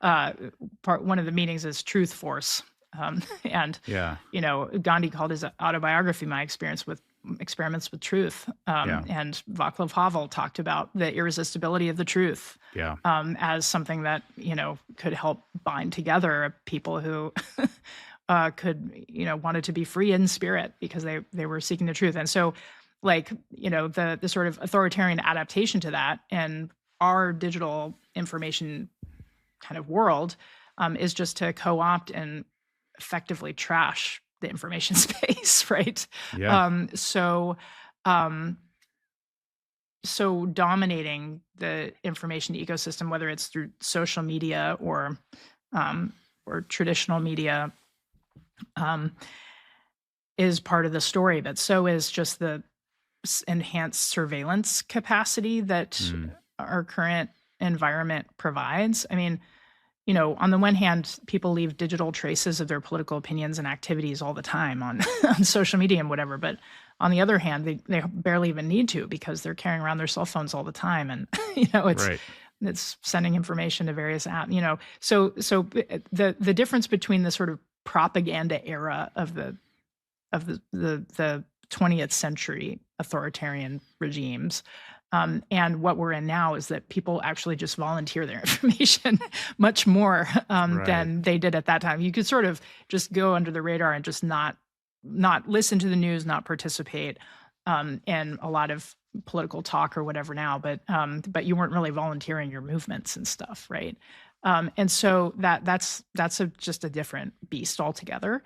S2: one of the meanings is truth force. And, you know, Gandhi called his autobiography My Experiments with Truth. And Václav Havel talked about the irresistibility of the truth as something that, you know, could help bind together people who could, you know, wanted to be free in spirit because they were seeking the truth. And so, like, you know, the sort of authoritarian adaptation to that and our digital information kind of world is just to co-opt and effectively trash the information space, right? So dominating the information ecosystem, whether it's through social media or traditional media, is part of the story. But so is just the enhanced surveillance capacity that our current environment provides. I mean, you know, on the one hand, people leave digital traces of their political opinions and activities all the time on, on social media and whatever. But on the other hand, they barely even need to because they're carrying around their cell phones all the time. And, you know, it's sending information to various apps, you know. So the difference between the sort of propaganda era of the 20th century authoritarian regimes and what we're in now is that people actually just volunteer their information much more than they did at that time. You could sort of just go under the radar and just not listen to the news, not participate in a lot of political talk or whatever now, but you weren't really volunteering your movements and stuff, right? And so that's just a different beast altogether.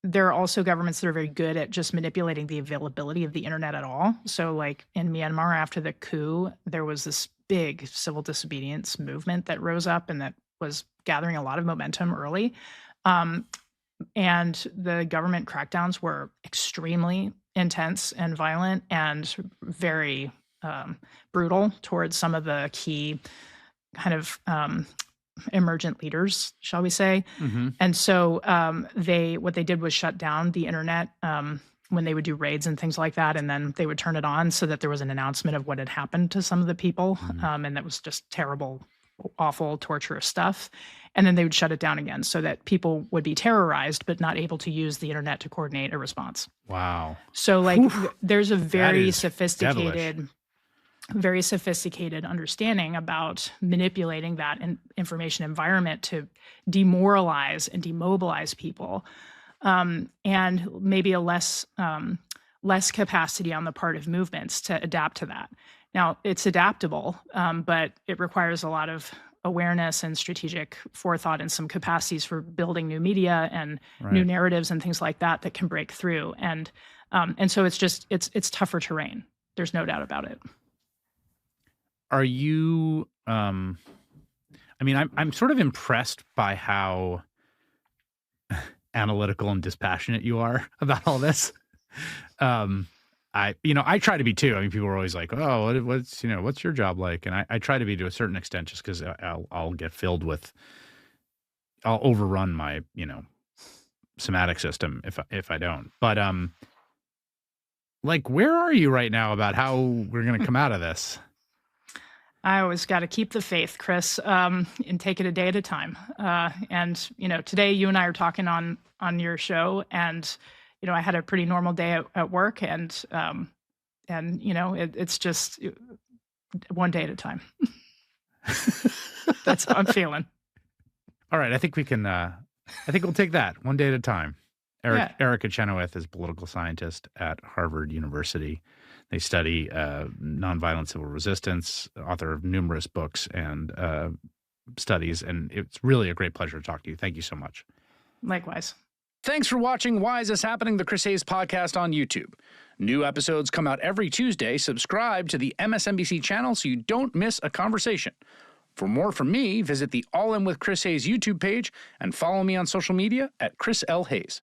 S2: There are also governments that are very good at just manipulating the availability of the internet at all. So like in Myanmar after the coup, there was this big civil disobedience movement that rose up and that was gathering a lot of momentum early. And the government crackdowns were extremely intense and violent and very brutal towards some of the key kind of emergent leaders, shall we say. And so what they did was shut down the internet when they would do raids and things like that, and then they would turn it on so that there was an announcement of what had happened to some of the people, and that was just terrible, awful, torturous stuff. And then they would shut it down again so that people would be terrorized but not able to use the internet to coordinate a response.
S1: Wow.
S2: So like there's a very sophisticated understanding about manipulating that information environment to demoralize and demobilize people, and maybe a less capacity on the part of movements to adapt to that. Now, it's adaptable, but it requires a lot of awareness and strategic forethought and some capacities for building new media and new narratives and things like that can break through. And so it's tougher terrain. There's no doubt about it.
S1: Are you, I mean, I'm sort of impressed by how analytical and dispassionate you are about all this. I try to be too. I mean, people are always like, oh, what's your job like? And I try to be to a certain extent just because I'll get filled with, I'll overrun my, somatic system if I don't. But, like, where are you right now about how we're going to come out of this?
S2: I always got to keep the faith, Chris, and take it a day at a time. And today you and I are talking on your show, and I had a pretty normal day at work, and it's just one day at a time. That's how I'm feeling.
S1: All right, I think we can. I think we'll take that one day at a time. Erica Chenoweth is a political scientist at Harvard University. They study nonviolent civil resistance, author of numerous books and studies, and it's really a great pleasure to talk to you. Thank you so much.
S2: Likewise.
S1: Thanks for watching Why Is This Happening? The Chris Hayes podcast on YouTube. New episodes come out every Tuesday. Subscribe to the MSNBC channel so you don't miss a conversation. For more from me, visit the All In with Chris Hayes YouTube page and follow me on social media at Chris L. Hayes.